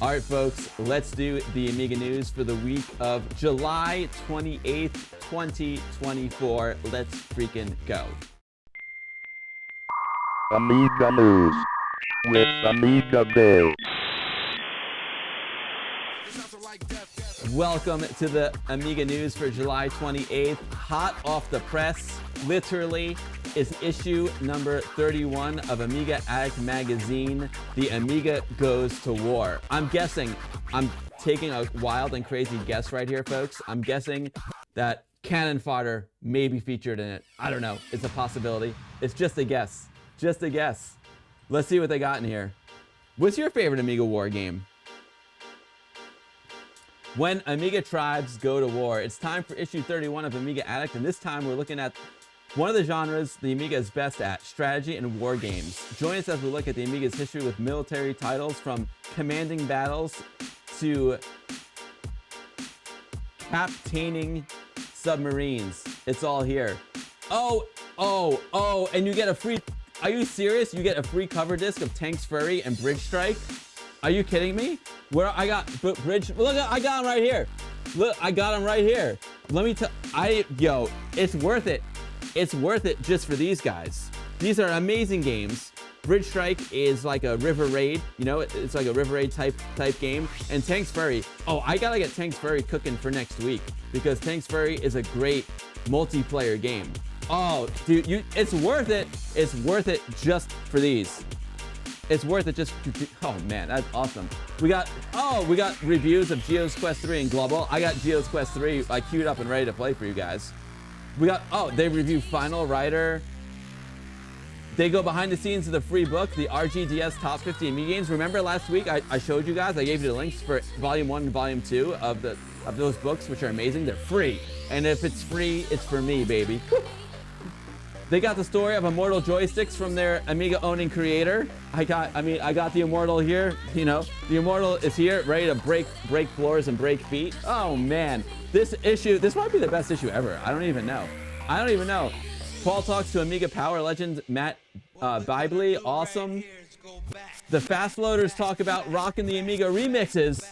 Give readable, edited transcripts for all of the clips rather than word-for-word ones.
All right, folks, let's do the Amiga news for the week of July 28th, 2024. Let's freaking go. Amiga news with AmigaBill. Welcome to the Amiga news for July 28th. Hot off the press, literally, is issue number 31 of Amiga Addict magazine. The Amiga Goes to War. I'm guessing, I'm taking a wild and crazy guess right here, folks. I'm guessing that cannon fodder may be featured in it. I don't know. It's a possibility. It's just a guess. Just a guess. Let's see what they got in here. What's your favorite Amiga war game? When Amiga tribes go to war, it's time for issue 31 of Amiga Addict, and this time we're looking at one of the genres the Amiga is best at, strategy and war games. Join us as we look at the Amiga's history with military titles from commanding battles to captaining submarines. It's all here. Oh, and you get a free, are you serious? You get a free cover disc of Tanks Fury and Bridge Strike? Are you kidding me? Where I got Bridge, look, I got him right here. Look, I got him right here. Let me tell, yo, it's worth it. It's worth it just for these guys. These are amazing games. Bridge Strike is like a river raid, you know, it's like a river raid type game. And Tanks Fury, oh, I gotta get Tanks Fury cooking for next week because Tanks Fury is a great multiplayer game. Oh, dude, it's worth it. It's worth it just for these. It's worth it just, oh man, that's awesome. We got reviews of Geo's Quest 3 and Global. I got Geo's Quest 3 queued up and ready to play for you guys. We got, they review Final Rider. They go behind the scenes of the free book, the RGDS Top 50 Amiga Games. Remember last week I showed you guys, I gave you the links for Volume 1 and Volume 2 of those books, which are amazing. They're free. And if it's free, it's for me, baby. They got the story of Immortal joysticks from their Amiga owning creator. I got the Immortal here, you know. The Immortal is here, ready to break floors and break feet. Oh man, this might be the best issue ever. I don't even know. Paul talks to Amiga Power legend Matt Bibley, awesome. The Fast Loaders talk about rocking the Amiga remixes.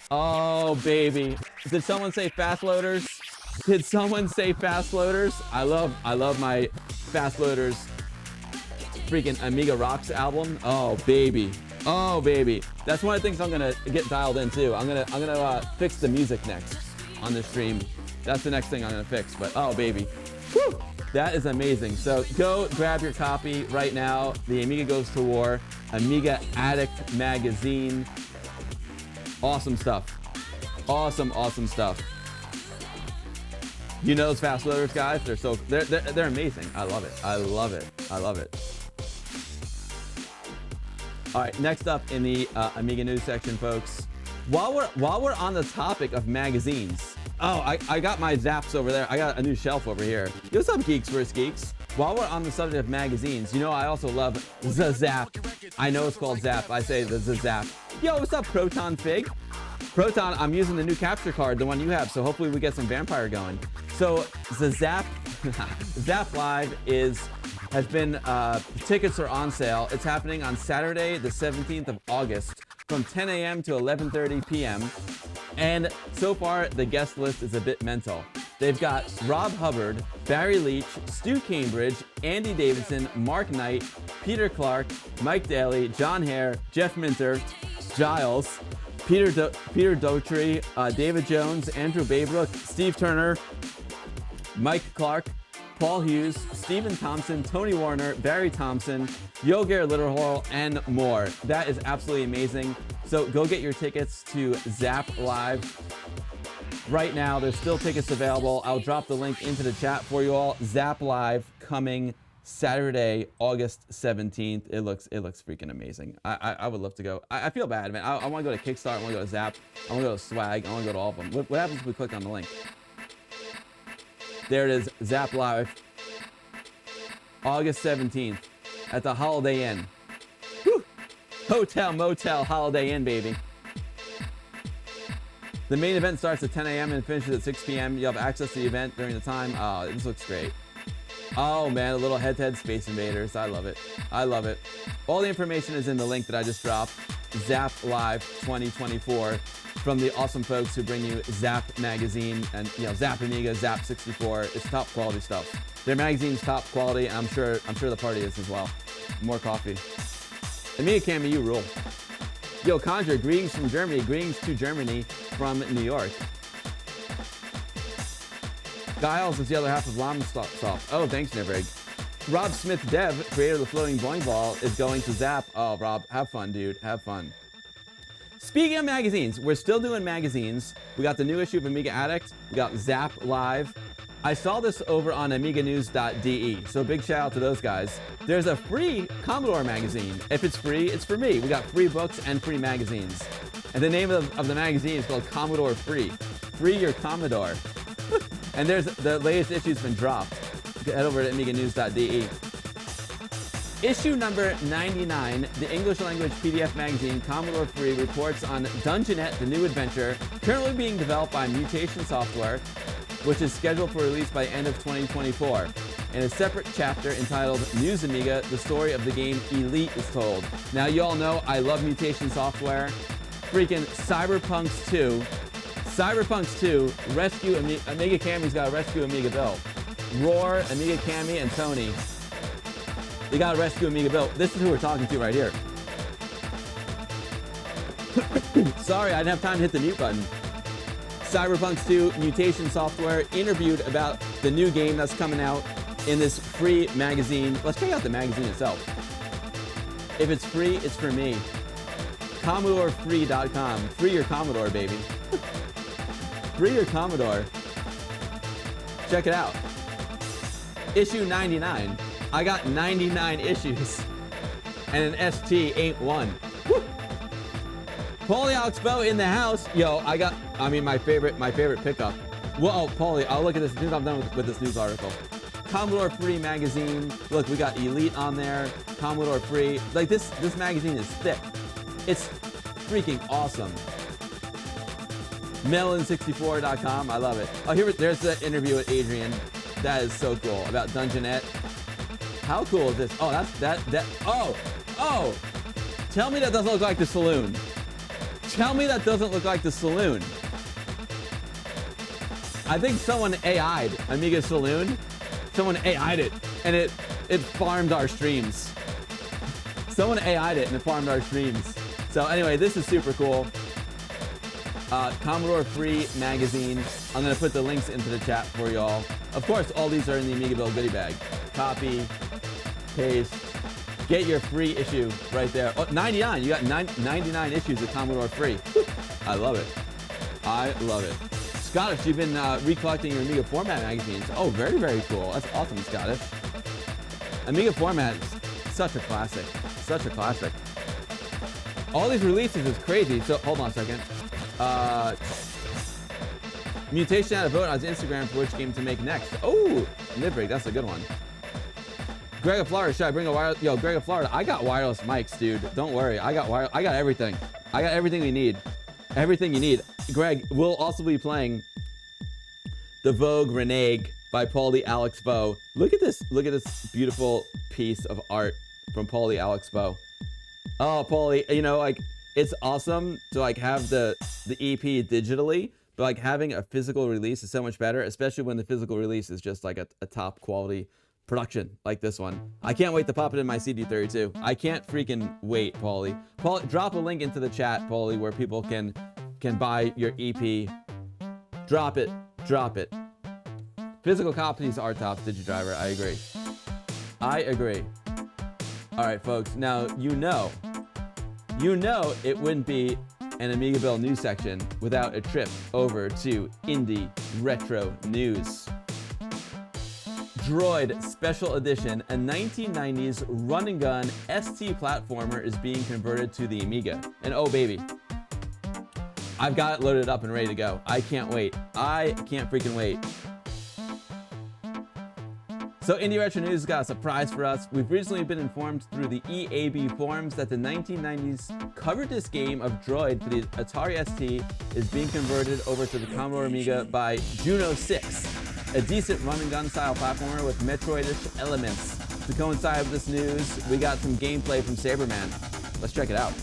Oh baby, did someone say Fast Loaders? Did someone say Fast Loaders? I love my Fast Loaders freaking Amiga Rocks album. Oh baby. Oh baby. That's one of the things I'm gonna get dialed into. I'm gonna fix the music next on the stream. That's the next thing I'm gonna fix, but oh baby. Whew. That is amazing. So go grab your copy right now. The Amiga Goes to War, Amiga Addict magazine. Awesome stuff. Awesome stuff. You know those Fast Loaders guys? They're amazing. I love it. All right, next up in the Amiga news section, folks. While we're on the topic of magazines, I got my Zaps over there. I got a new shelf over here. Yo, what's up, Geeks vs. Geeks? While we're on the subject of magazines, you know I also love Zzap. I know it's called Zap. I say the Zzap. Yo, what's up, Proton Fig? Proton, I'm using the new capture card, the one you have, so hopefully we get some vampire going. So the Zzap Live has been, tickets are on sale. It's happening on Saturday, the 17th of August from 10 a.m. to 11:30 p.m. And so far, the guest list is a bit mental. They've got Rob Hubbard, Barry Leach, Stu Cambridge, Andy Davidson, Mark Knight, Peter Clark, Mike Daly, John Hare, Jeff Minter, Giles, Peter Daughtry, David Jones, Andrew Baybrook, Steve Turner, Mike Clark, Paul Hughes, Stephen Thompson, Tony Warner, Barry Thompson, Yoger Litterhall, and more. That is absolutely amazing. So go get your tickets to Zzap Live right now. There's still tickets available. I'll drop the link into the chat for you all. Zzap Live coming Saturday, August 17th. It looks freaking amazing. I would love to go. I feel bad, man. I want to go to Kickstarter. I want to go to Zzap. I want to go to Swag. I want to go to all of them. What happens if we click on the link? There it is, Zzap Live, August 17th at the Holiday Inn. Whew. Hotel, motel, Holiday Inn, baby. The main event starts at 10 a.m. and finishes at 6 p.m. You'll have access to the event during the time. Oh, this looks great. Oh man, a little head-to-head Space Invaders. I love it. All the information is in the link that I just dropped, Zzap Live 2024, from the awesome folks who bring you Zzap magazine and Zzap Amiga, Zzap 64. It's top quality stuff. Their magazine's top quality, and I'm sure the party is as well. More coffee. Amiga Cammy, you rule. Yo, Conjure, greetings from Germany. Greetings to Germany from New York. Giles is the other half of Lomsoft. Oh, thanks, Nivrig. Rob Smith Dev, creator of the floating boing ball, is going to Zzap. Oh, Rob, have fun, dude. Have fun. Speaking of magazines, we're still doing magazines. We got the new issue of Amiga Addict. We got Zzap Live. I saw this over on AmigaNews.de, so big shout out to those guys. There's a free Commodore magazine. If it's free, it's for me. We got free books and free magazines. And the name of the magazine is called Commodore Free. Free your Commodore. And there's the latest issue's been dropped. Head over to AmigaNews.de. Issue number 99, the English language PDF magazine Commodore Free, reports on Dungeonette, the new adventure, currently being developed by Mutation Software, which is scheduled for release by end of 2024. In a separate chapter entitled News Amiga, the story of the game Elite is told. Now, you all know I love Mutation Software. Freaking Cyberpunks 2. Cyberpunks 2, rescue Amiga Cammy's got to rescue AmigaBill. Roar, Amiga Cammy, and Tony. You got to rescue AmigaBill. This is who we're talking to right here. Sorry, I didn't have time to hit the mute button. Cyberpunks 2, Mutation Software, interviewed about the new game that's coming out in this free magazine. Let's check out the magazine itself. If it's free, it's for me. CommodoreFree.com. Free your Commodore, baby. Free your Commodore. Check it out. Issue 99. I got 99 issues. And an ST ain't one. Woo! Paulie Alex Bow in the house. Yo, my favorite pickup. Whoa, Paulie, I'll look at this as soon as I'm done with this news article. Commodore Free magazine. Look, we got Elite on there. Commodore Free. Like this magazine is thick. It's freaking awesome. Melon64.com. I love it. Oh, there's the interview with Adrian. That is so cool about Dungeonette. How cool is this? Oh, oh! Tell me that doesn't look like the saloon. Tell me that doesn't look like the saloon. I think someone AI'd Amiga Saloon. Someone AI'd it, and it farmed our streams. Someone AI'd it, and it farmed our streams. So anyway, this is super cool. Commodore Free magazine. I'm gonna put the links into the chat for y'all. Of course, all these are in the AmigaBill goodie bag. Copy, paste, get your free issue right there. Oh, 99, you got 99 issues of Commodore Free. I love it. I love it. Scottish, you've been recollecting your Amiga Format magazines. Oh, very, very cool. That's awesome, Scottish. Amiga Format is such a classic. Such a classic. All these releases is crazy. So, hold on a second. Mutation had a vote on his Instagram for which game to make next. Oh, Nibrig, that's a good one. Greg of Florida, should I bring a wireless? Yo, Greg of Florida, I got wireless mics, dude. Don't worry, I got everything. I got everything we need. Everything you need. Greg, we'll also be playing The Vogue Renege by Paulie Alex Bow. Look at this beautiful piece of art from Paulie Alex Bow. Oh, Paulie, you know, like, it's awesome to like have the EP digitally, but like having a physical release is so much better, especially when the physical release is just like a top quality production like this one. I can't wait to pop it in my CD32. I can't freaking wait, Paulie. Paulie, drop a link into the chat, Paulie, where people can buy your EP. Drop it. Physical copies are top, Digidriver. I agree. I agree. All right, folks. Now you know it wouldn't be an AmigaBill news section without a trip over to Indie Retro News. Droid Special Edition, a 1990s run-and-gun ST platformer, is being converted to the Amiga. And oh baby, I've got it loaded up and ready to go. I can't wait. I can't freaking wait. So Indie Retro News got a surprise for us. We've recently been informed through the EAB forums that the 1990s cover disc game of Droid for the Atari ST is being converted over to the Commodore Amiga by Juno 6, a decent run-and-gun style platformer with Metroid-ish elements. to coincide with this news, we got some gameplay from Saberman. Let's check it out.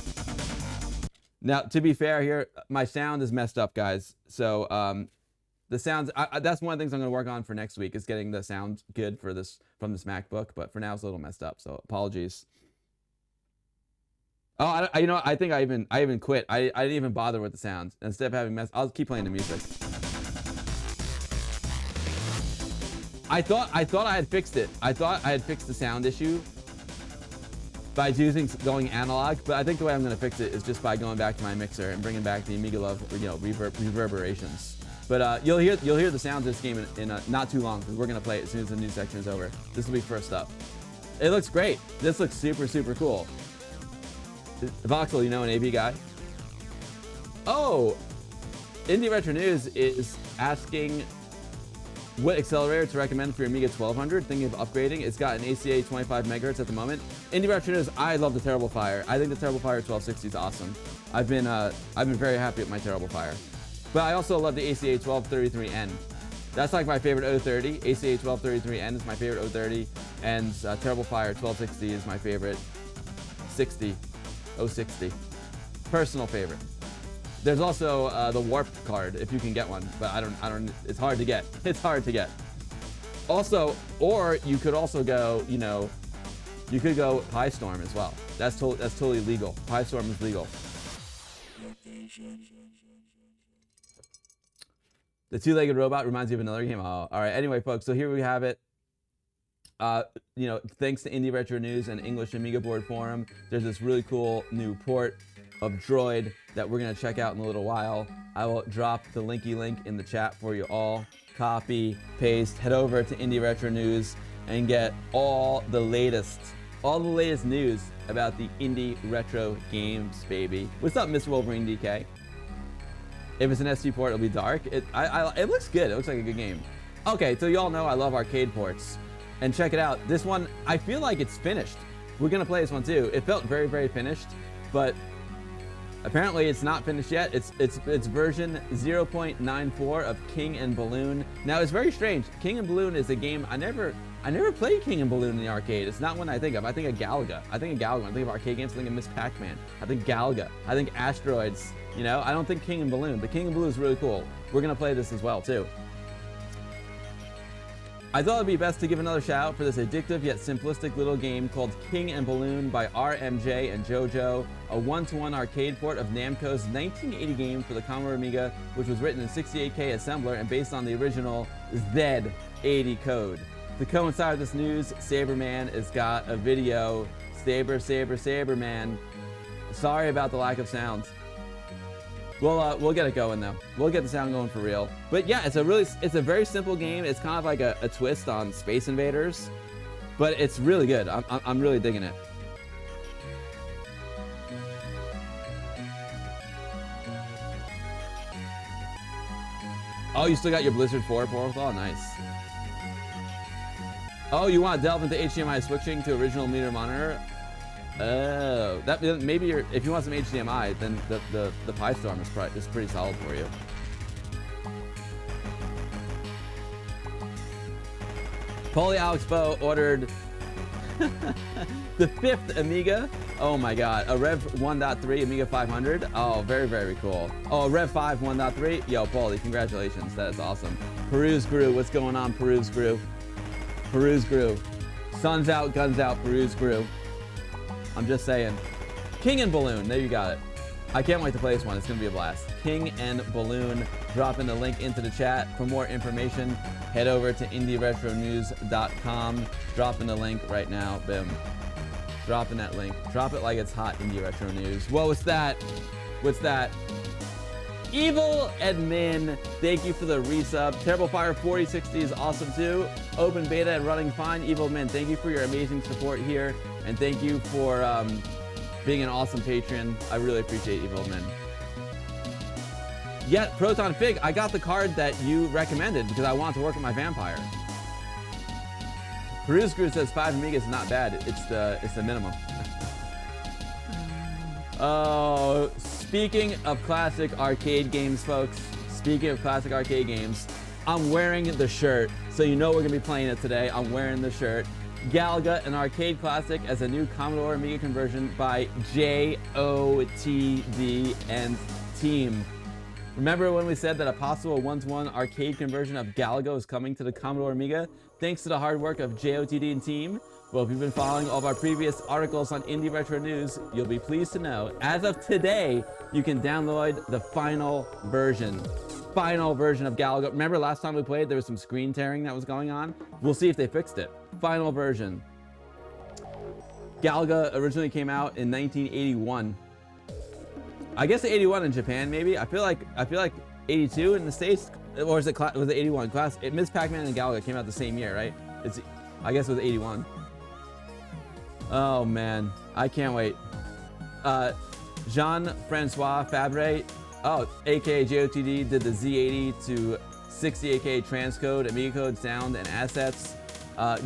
Now, to be fair here, my sound is messed up, guys. So the sounds, that's one of the things I'm going to work on for next week, is getting the sound good for this from this MacBook. But for now, it's a little messed up, so apologies. Oh, you know, I think I even quit. I didn't even bother with the sound. Instead of having I'll keep playing the music. I thought I had fixed it. I thought I had fixed the sound issue by going analog, but I think the way I'm going to fix it is just by going back to my mixer and bringing back the Amiga Love, you know, reverberations. But you'll hear the sound of this game in not too long, because we're going to play it as soon as the news section is over. This will be first up. It looks great. This looks super, super cool. Voxel, you know, an AV guy? Oh, Indie Retro News is asking what accelerator to recommend for your Amiga 1200. Thinking of upgrading. It's got an ACA 25 megahertz at the moment. Indie Retro News, I love the Terrible Fire. I think the Terrible Fire 1260 is awesome. I've been very happy with my Terrible Fire. But I also love the ACA 1233N. That's like my favorite 030. ACA 1233N is my favorite 030, and Terrible Fire 1260 is my favorite 060. Personal favorite. There's also the Warp card if you can get one, but I don't. It's hard to get. It's hard to get. Also, or you could also go, you know, you could go PyStorm as well. That's totally legal. PyStorm is legal. The two-legged robot reminds you of another game. Oh, all right. Anyway, folks, so here we have it. You know, thanks to Indie Retro News and English Amiga Board Forum, there's this really cool new port of Droid that we're going to check out in a little while. I will drop the link in the chat for you all. Copy, paste, head over to Indie Retro News and get all the latest news about the Indie Retro games, baby. What's up, Mr. Wolverine DK? If it's an SD port, it'll be dark. It looks good. It looks like a good game. Okay, so you all know I love arcade ports. And check it out. This one, I feel like it's finished. We're gonna play this one too. It felt very, very finished, but apparently it's not finished yet. It's version 0.94 of King and Balloon. Now it's very strange. King and Balloon is a game I never played King and Balloon in the arcade. It's not one I think of. I think of Galaga. I think of arcade games. I think of Miss Pac-Man. I think Galaga. I think Asteroids. You know, I don't think King and Balloon, but King and Balloon is really cool. We're gonna play this as well too. I thought it'd be best to give another shout out for this addictive yet simplistic little game called King and Balloon by RMJ and JoJo, a one-to-one arcade port of Namco's 1980 game for the Commodore Amiga, which was written in 68K assembler and based on the original Z80 code. To coincide with this news, Saberman has got a video. Saberman. Sorry about the lack of sound. We'll get it going though. We'll get the sound going for real. But yeah, it's a very simple game. It's kind of like a twist on Space Invaders, but it's really good. I'm really digging it. Oh, you still got your Blizzard 4 portal? Oh, nice. Oh, you want to delve into HDMI switching to original meter monitor? Oh, that maybe if you want some HDMI, then the PyStorm is pretty solid for you. Paulie Alex Bo ordered the 5th Amiga. Oh my God, a Rev 1.3 Amiga 500. Oh, very, very cool. Oh, a Rev 5 1.3. Yo, Paulie, congratulations. That is awesome. Peruse Grew, what's going on, Peruse Grew? Peruse Grew. Sun's out, guns out, Peruse Grew. I'm just saying. King and Balloon, there you got it. I can't wait to play this one. It's gonna be a blast. King and Balloon. Dropping the link into the chat. For more information, head over to indieretronews.com. Dropping the link right now. Boom. Dropping that link. Drop it like it's hot, Indie Retro News. Whoa, what's that? What's that? Evil Admin, thank you for the resub. Terrible Fire 4060 is awesome too. Open beta and running fine. Evil Admin, thank you for your amazing support here. And thank you for being an awesome patron. I really appreciate Evil Admin. Yet, Proton Fig, I got the card that you recommended because I wanted to work with my vampire. Peruse Crew says 5 Amigas is not bad. It's the minimum. Oh, speaking of classic arcade games, folks. Speaking of classic arcade games, I'm wearing the shirt. So you know we're gonna be playing it today. I'm wearing the shirt. Galaga, an arcade classic, as a new Commodore Amiga conversion by JOTD and team. Remember when we said that a possible 1-to-1 arcade conversion of Galaga is coming to the Commodore Amiga? Thanks to the hard work of JOTD and team. Well, if you've been following all of our previous articles on Indie Retro News, you'll be pleased to know, as of today, you can download the final version of Galaga. Remember last time we played, there was some screen tearing that was going on? We'll see if they fixed it. Final version. Galaga originally came out in 1981. I guess 81 in Japan, maybe. I feel like 82 in the States, or was it 81? Ms. Pac-Man and Galaga came out the same year, right? I guess it was 81. Oh man, I can't wait. Jean-Francois Fabre, aka JOTD, did the Z80 to 60AK transcode, Amiga code, sound, and assets.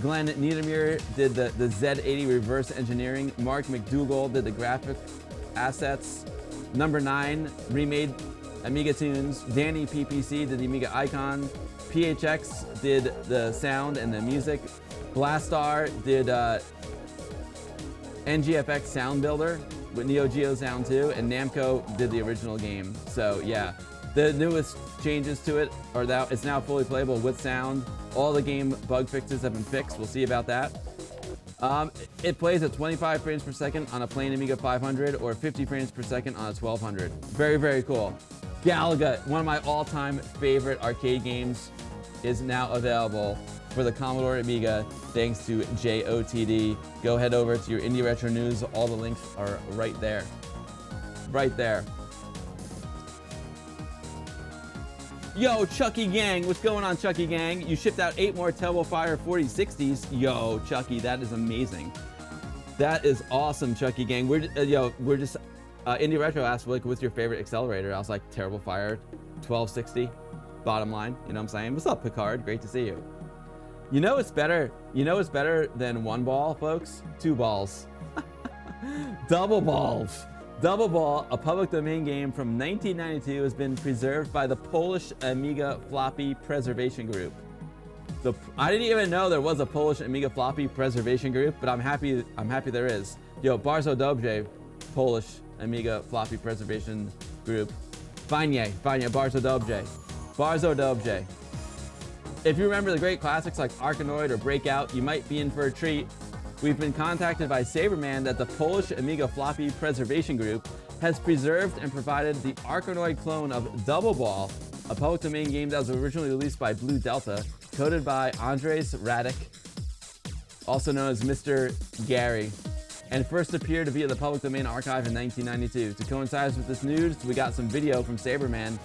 Glenn Niedermeyer did the Z80 reverse engineering. Mark McDougall did the graphic assets. Number 9 remade Amiga tunes. Danny PPC did the Amiga icon. PHX did the sound and the music. Blastar did NGFX Sound Builder with Neo Geo Sound 2, and Namco did the original game. So yeah, the newest changes to it are that it's now fully playable with sound. All the game bug fixes have been fixed. We'll see about that. It plays at 25 frames per second on a plain Amiga 500 or 50 frames per second on a 1200. Very, very cool. Galaga, one of my all-time favorite arcade games, is now available for the Commodore Amiga thanks to JOTD. Go head over to your Indie Retro News. All the links are right there. Right there. Yo, Chucky Gang, what's going on, Chucky Gang? You shipped out 8 more Telltale Fire 4060s. Yo, Chucky, that is amazing. That is awesome, Chucky Gang. We're just Indie Retro asked, like, what's your favorite accelerator? I was like, Terrible Fire 1260. Bottom line, you know what I'm saying? What's up, Picard? Great to see you. You know it's better. You know it's better than 1 ball, folks? 2 balls. Double balls. Double Ball, a public domain game from 1992, has been preserved by the Polish Amiga Floppy Preservation Group. I didn't even know there was a Polish Amiga Floppy Preservation Group, but I'm happy there is. Yo, Bardzo Dobrze, Polish Amiga Floppy Preservation Group. Fajnie, Bardzo Dobrze. Bardzo Dobrze. If you remember the great classics like Arkanoid or Breakout, you might be in for a treat. We've been contacted by Saberman that the Polish Amiga Floppy Preservation Group has preserved and provided the Arkanoid clone of Double Ball, a public domain game that was originally released by Blue Delta, coded by Andrzej Radek, also known as Mr. Gary, and first appeared via the public domain archive in 1992. To coincide with this news, we got some video from Saberman.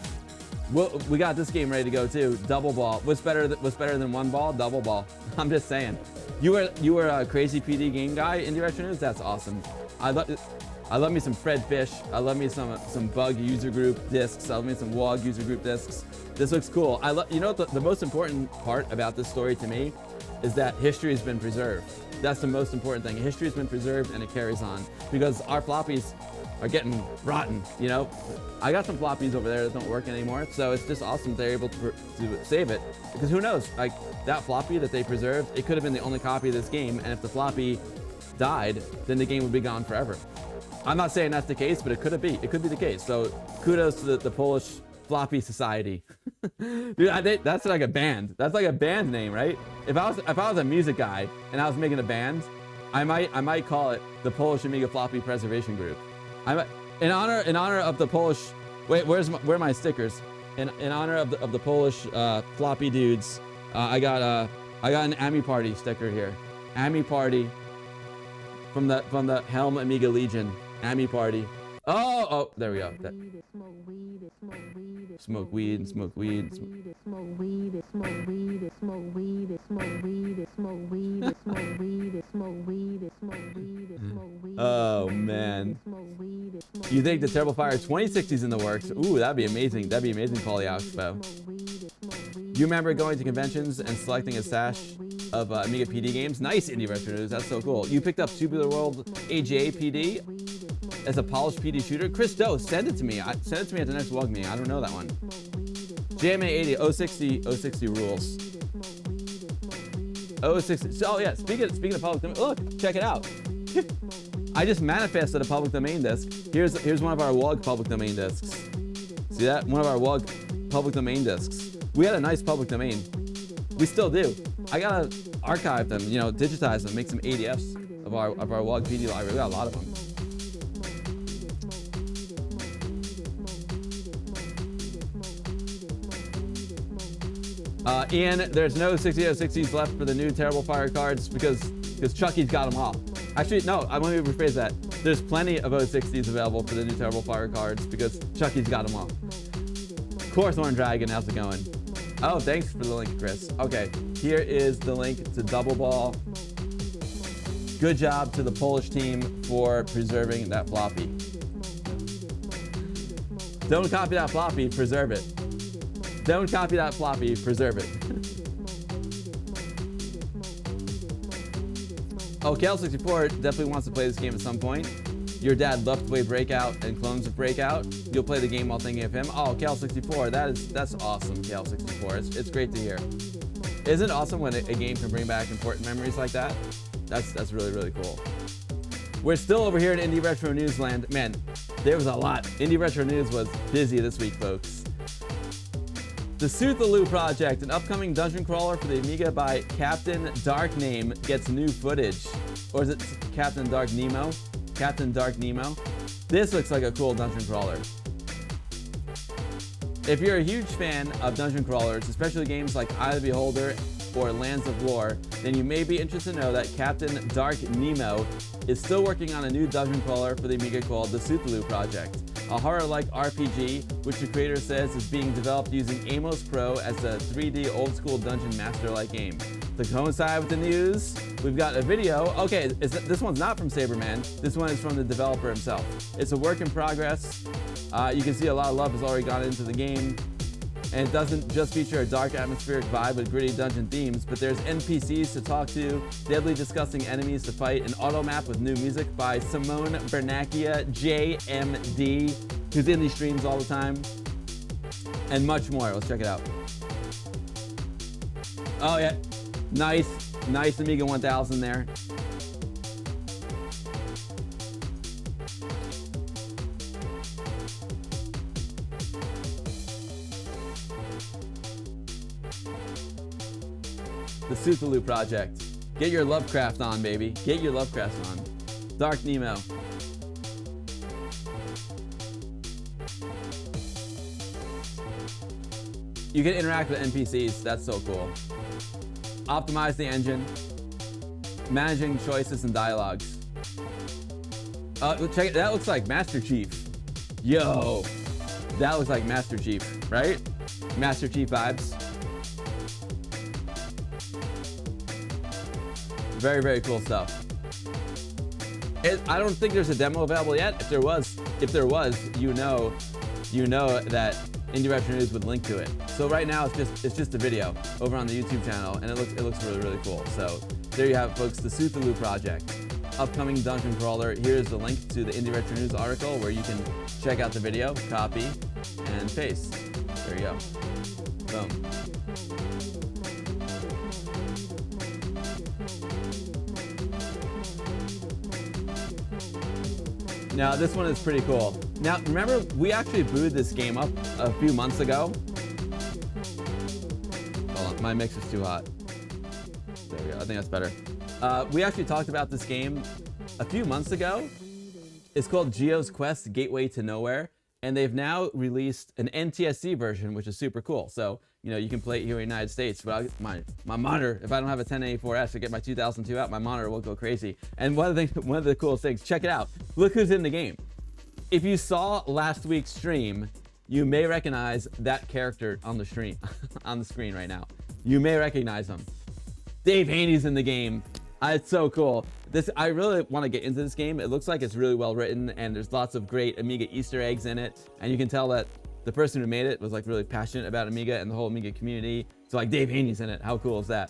We got this game ready to go too. Double Ball. What's better than 1 ball? Double Ball. I'm just saying. You were a crazy PD game guy, Indie Retro News. That's awesome. I love me some Fred Fish. I love me some Bug user group discs. I love me some WOG user group discs. This looks cool. You know what the most important part about this story to me is that history has been preserved. That's the most important thing. History has been preserved and it carries on because our floppies are getting rotten, you know? I got some floppies over there that don't work anymore, so it's just awesome they're able to save it. Because who knows, like that floppy that they preserved, it could have been the only copy of this game, and if the floppy died, then the game would be gone forever. I'm not saying that's the case, but it could be the case. So kudos to the Polish Floppy Society. Dude, that's like a band. That's like a band name, right? If I was a music guy and I was making a band, I might call it the Polish Amiga Floppy Preservation Group. In honor of the Polish. Wait, where are my stickers? In honor of the Polish floppy dudes, I got an Ami Party sticker here. Ami Party from the Helm Amiga Legion. Ami Party. Oh, there we go. Smoke weed. Oh man. You think the Terrible Fire 2060 is in the works? Ooh, that'd be amazing. That'd be amazing, Poly Expo. You remember going to conventions and selecting a stash of Amiga PD games? Nice, Indie Retro News. That's so cool. You picked up Tubular World AJ PD as a polished PD shooter. Chris Doe, send it to me. Send it to me at the next vlog meeting. I don't know that one. JMA 80, 060 rules. 060. Oh yeah, speaking of public domain, look, check it out. I just manifested a public domain disk. Here's one of our WUG public domain disks. See that? One of our WUG public domain disks. We had a nice public domain. We still do. I gotta archive them, you know, digitize them, make some ADFs of our WUG PD library. We got a lot of them. Ian, there's no 6060s left for the new Terrible Fire cards because Chucky's got them all. Actually, no, I want to rephrase that. There's plenty of 060s available for the new Terrible Fire cards because Chucky's got them all. Corthorn Dragon, how's it going? Oh, thanks for the link, Chris. Okay, here is the link to Double Ball. Good job to the Polish team for preserving that floppy. Don't copy that floppy, preserve it. Don't copy that floppy, preserve it. Oh, Cal64 definitely wants to play this game at some point. Your dad loved to play Breakout and clones of Breakout. You'll play the game while thinking of him. Oh, Cal64, that's awesome, Cal64. It's great to hear. Isn't it awesome when a game can bring back important memories like that? That's really, really cool. We're still over here in Indie Retro Newsland. Man, there was a lot. Indie Retro News was busy this week, folks. The Cthulhu Project, an upcoming dungeon crawler for the Amiga by Captain DarkN3m0, gets new footage. Or is it Captain DarkN3m0? Captain DarkN3m0. This looks like a cool dungeon crawler. If you're a huge fan of dungeon crawlers, especially games like Eye of the Beholder or Lands of Lore, then you may be interested to know that Captain DarkN3m0 is still working on a new dungeon crawler for the Amiga called the Cthulhu Project, a horror-like RPG which the creator says is being developed using Amos Pro as a 3D old-school dungeon master-like game. To coincide with the news, we've got a video. Okay, this one's not from Saberman. This one is from the developer himself. It's a work in progress. You can see a lot of love has already gone into the game. And it doesn't just feature a dark atmospheric vibe with gritty dungeon themes, but there's NPCs to talk to, deadly disgusting enemies to fight, an auto map with new music by Simone Bernacchia, JMD, who's in these streams all the time, and much more. Let's check it out. Oh yeah, nice Amiga 1000 there. The Cthulhu Project. Get your Lovecraft on, baby. Get your Lovecraft on. DarkN3m0. You can interact with NPCs. That's so cool. Optimize the engine. Managing choices and dialogues. Check it. That looks like Master Chief. Yo. That looks like Master Chief, right? Master Chief vibes. Very, very cool stuff. I don't think there's a demo available yet. If there was, you know that Indie Retro News would link to it. So right now it's just a video over on the YouTube channel, and it looks really, really cool. So there you have it, folks, the Cthulhu Project, upcoming dungeon crawler. Here's the link to the Indie Retro News article where you can check out the video, copy, and paste. There you go. Boom. Now, this one is pretty cool. Now, remember, we actually booted this game up a few months ago. Hold on, my mix is too hot. There we go, I think that's better. We actually talked about this game a few months ago. It's called Geo's Quest Gateway to Nowhere, and they've now released an NTSC version, which is super cool. So, you know, you can play it here in the United States, but my monitor, if I don't have a 1084S to get my 2002 out, my monitor will go crazy. And one of the coolest things, check it out. Look who's in the game. If you saw last week's stream, you may recognize that character on the stream, on the screen right now. You may recognize him. Dave Haney's in the game. It's so cool. I really want to get into this game. It looks like it's really well written, and there's lots of great Amiga Easter eggs in it. And you can tell that the person who made it was like really passionate about Amiga and the whole Amiga community. So like Dave Haney's in it. How cool is that?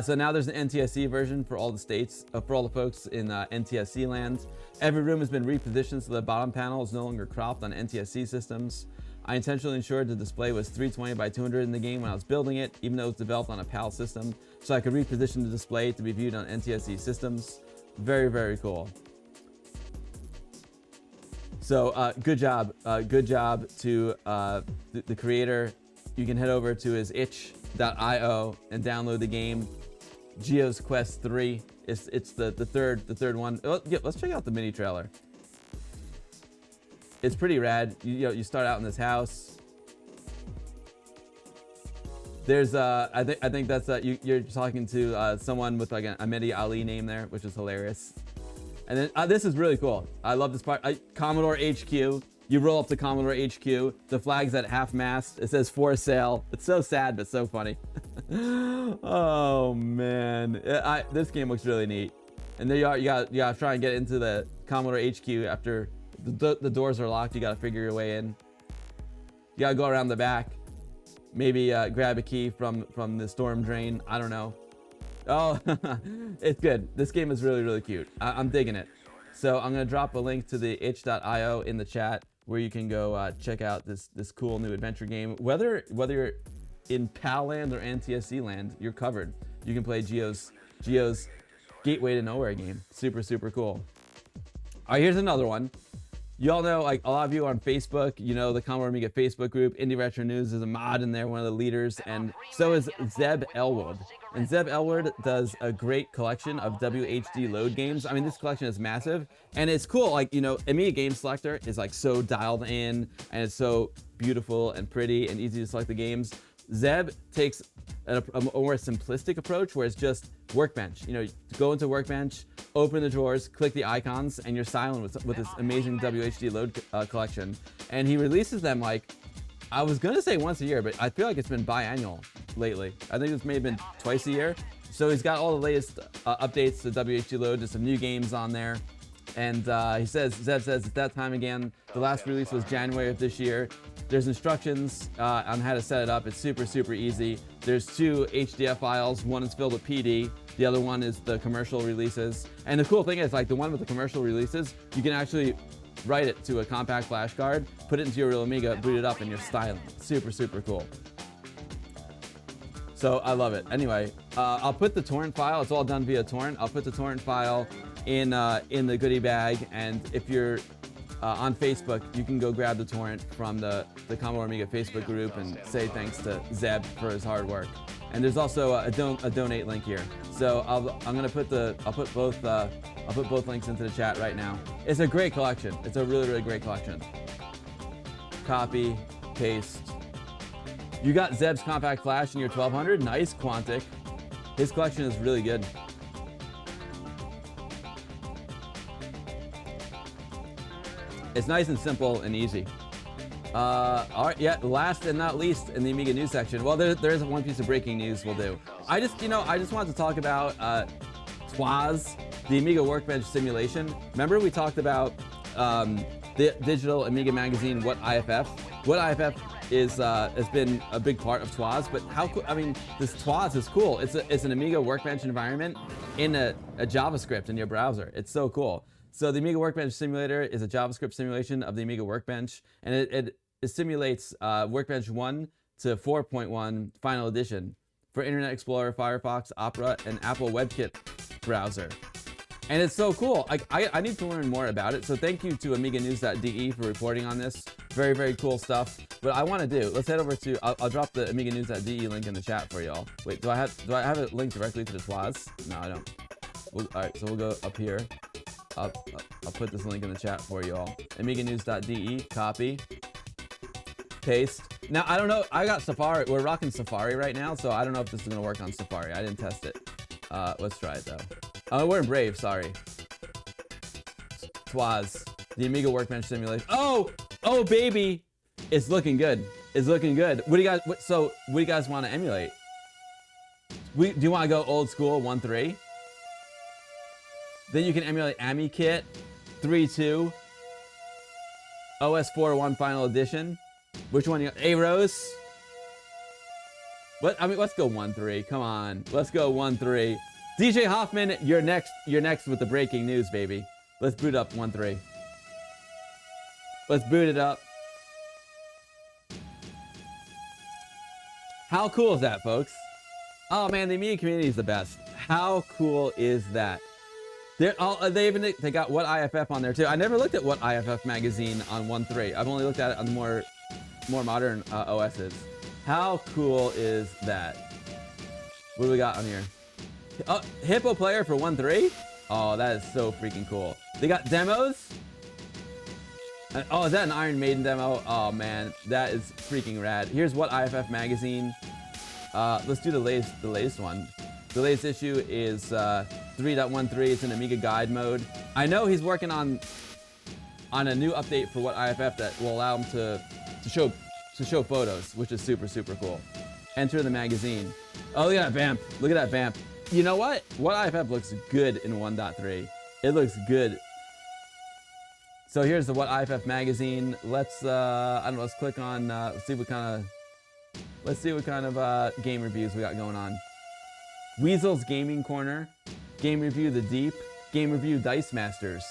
So now there's an NTSC version for all the states, for all the folks in NTSC lands. Every room has been repositioned so the bottom panel is no longer cropped on NTSC systems. I intentionally ensured the display was 320 by 200 in the game when I was building it, even though it was developed on a PAL system, so I could reposition the display to be viewed on NTSC systems. Very, very cool. So good job to the creator. You can head over to his itch.io and download the game. Geo's Quest 3. It's the third one. Oh, yeah, let's check out the mini trailer. It's pretty rad. You start out in this house. There's I think that's you're talking to someone with like a Mehdi Ali name there, which is hilarious. And then this is really cool. I love this part. Commodore HQ. You roll up to Commodore HQ. The flag's at half mast. It says for sale. It's so sad but so funny. Oh man, this game looks really neat. And there you are. You gotta try and get into the Commodore HQ after the doors are locked. You gotta figure your way in. You gotta go around the back. Maybe grab a key from the storm drain. I don't know. Oh, it's good. This game is really, really cute. I'm digging it. So I'm gonna drop a link to the itch.io in the chat where you can go check out this cool new adventure game. Whether you're in PAL land or NTSC land, you're covered. You can play Geo's Gateway to Nowhere game. Super, super cool. All right, here's another one. You all know, like a lot of you on Facebook, you know the Commodore Amiga Facebook group. Indie Retro News is a mod in there, one of the leaders, and so is Zzap Elwood. And Zzap Elwood does a great collection of WHD load games. I mean, this collection is massive, and it's cool. Like, you know, Amiga Game Selector is like so dialed in, and it's so beautiful and pretty and easy to select the games. Zzap takes a more simplistic approach where it's just Workbench. You know, go into Workbench, open the drawers, click the icons, and you're silent with this amazing WHD load collection. And he releases them like, I was gonna say once a year, but I feel like it's been biannual lately. I think this may have been twice a year. So he's got all the latest updates to WHD load, just some new games on there. And Zzap says it's that time again. The last release was January of this year. There's instructions on how to set it up. It's super, super easy. There's 2 HDF files. One is filled with PD. The other one is the commercial releases. And the cool thing is, like the one with the commercial releases, you can actually write it to a compact flash card, put it into your real Amiga, boot it up, and you're styling. Super, super cool. So I love it. Anyway, I'll put the torrent file. It's all done via torrent. I'll put the torrent file in the goodie bag, and if you're on Facebook, you can go grab the torrent from the Commodore Amiga Facebook group and say thanks to Zzap for his hard work. And there's also a donate link here. So I'll put both links into the chat right now. It's a great collection. It's a really, really great collection. Copy, paste. You got Zeb's compact flash in your 1200. Nice, Quantic. His collection is really good. It's nice and simple and easy. All right, yeah, last and not least in the Amiga news section. Well, there is one piece of breaking news we'll do. I just wanted to talk about TAWS, the Amiga Workbench simulation. Remember we talked about the digital Amiga magazine, What IFF? What IFF has been a big part of TAWS, but how cool, I mean, this TAWS is cool. It's an Amiga Workbench environment in a JavaScript in your browser. It's so cool. So the Amiga Workbench Simulator is a JavaScript simulation of the Amiga Workbench, and it simulates Workbench 1 to 4.1 Final Edition for Internet Explorer, Firefox, Opera, and Apple WebKit browser. And it's so cool. I need to learn more about it, so thank you to AmigaNews.de for reporting on this. Very, very cool stuff. What I want to do, let's head over to, I'll drop the AmigaNews.de link in the chat for y'all. Wait, do I have it linked directly to the TAWS? No, I don't. All right, so we'll go up here. I'll put this link in the chat for you all. AmigaNews.de, copy, paste. Now, I don't know, I got Safari, we're rocking Safari right now, so I don't know if this is gonna work on Safari. I didn't test it. Let's try it though. Oh, we're in Brave, sorry. TAWS, the Amiga Workbench simulation. Oh baby, it's looking good. It's looking good. What do you guys want to emulate? Do you want to go old school 1.3? Then you can emulate AmiKit 3.2, OS 4.1 Final Edition. Which one you got? A-Rose? What? I mean, let's go 1.3. Come on, let's go 1.3. DJ Hoffman, you're next. You're next with the breaking news, baby. Let's boot up 1.3. Let's boot it up. How cool is that, folks? Oh man, the Amiga community is the best. How cool is that? They got What IFF on there too. I never looked at What IFF magazine on 1.3. I've only looked at it on the more modern OSs. How cool is that? What do we got on here? Oh, Hippo player for 1.3? Oh, that is so freaking cool. They got demos. Oh, is that an Iron Maiden demo? Oh man, that is freaking rad. Here's What IFF magazine. Let's do the latest one. The latest issue is 3.13. It's in Amiga guide mode. I know he's working on a new update for What IFF that will allow him to show photos, which is super cool. Enter the magazine. Oh, look at that vamp. Look at that vamp. You know what? What IFF looks good in 1.3. It looks good. So here's the What IFF magazine. Let's I don't know. Let's click on. Let's see what kind of game reviews we got going on. Weasel's Gaming Corner, Game Review The Deep, Game Review Dice Masters.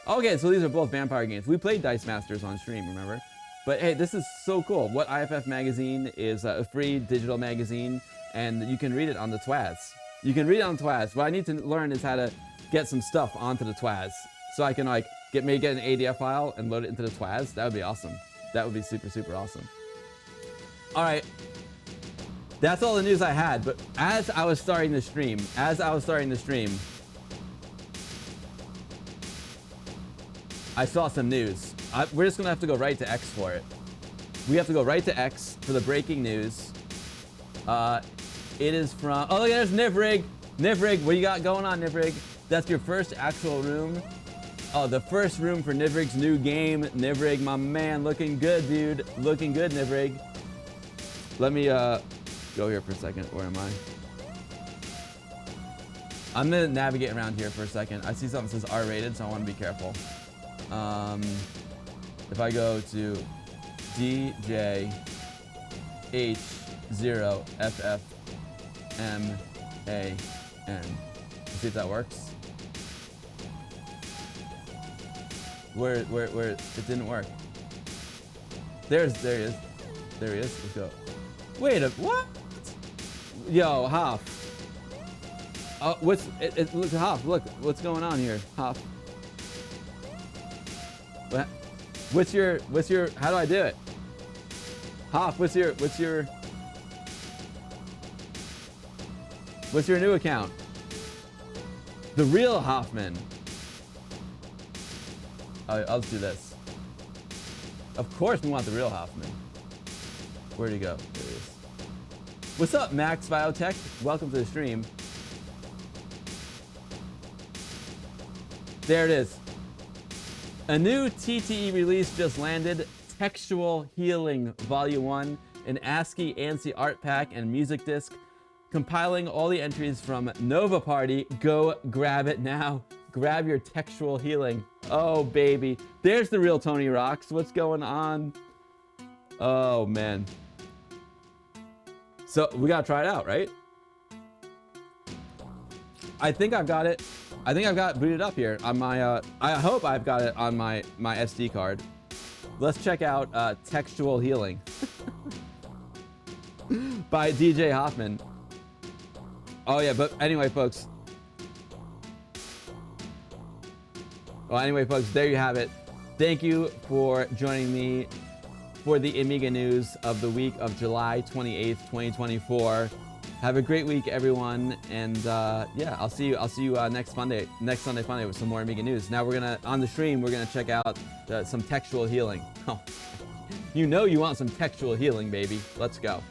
Okay, so these are both vampire games. We played Dice Masters on stream, remember? But hey, this is so cool. What IFF magazine is a free digital magazine, and you can read it on the TAWS. You can read it on TAWS. What I need to learn is how to get some stuff onto the TAWS, so I can like maybe get an ADF file and load it into the TAWS. That would be awesome. That would be super awesome. All right. That's all the news I had, but as I was starting the stream, I saw some news. We're just gonna have to go right to X for it. We have to go right to X for the breaking news. It is from, oh look, there's Nivrig. Nivrig, what you got going on, Nivrig? That's your first actual room. Oh, the first room for Nivrig's new game. Nivrig, my man, looking good, dude. Looking good, Nivrig. Let me, go here for a second. Where am I? I'm gonna navigate around here for a second. I see something that says R-rated, so I want to be careful. If I go to DJH0FFMAN, see if that works. Where it didn't work. There he is. There he is. Let's go. Wait a what? Yo, Hoff. Oh, look, Hoff, look, what's going on here, Hoff? What? What's your, how do I do it? Hoff, what's your new account? The real Hoffman. I'll just do this. Of course we want the real Hoffman. Where'd he go? There he is. What's up, Max Biotech? Welcome to the stream. There it is. A new TTE release just landed. Textual Healing Volume 1. An ASCII ANSI art pack and music disc. Compiling all the entries from Nova Party. Go grab it now. Grab your Textual Healing. Oh, baby. There's the real Tony Rocks. What's going on? Oh, man. So we gotta try it out, right? I think I've got it. I think I've got it booted up here on my, I hope I've got it on my SD card. Let's check out Textual Healing by DJ Hoffman. Oh yeah, but anyway, folks. Well, anyway, folks, there you have it. Thank you for joining me for the Amiga news of the week of July 28th, 2024. Have a great week, everyone, and yeah, I'll see you next Sunday Funday with some more Amiga news. Now on the stream, we're gonna check out some Textual Healing. Oh, you know you want some Textual Healing, baby. Let's go.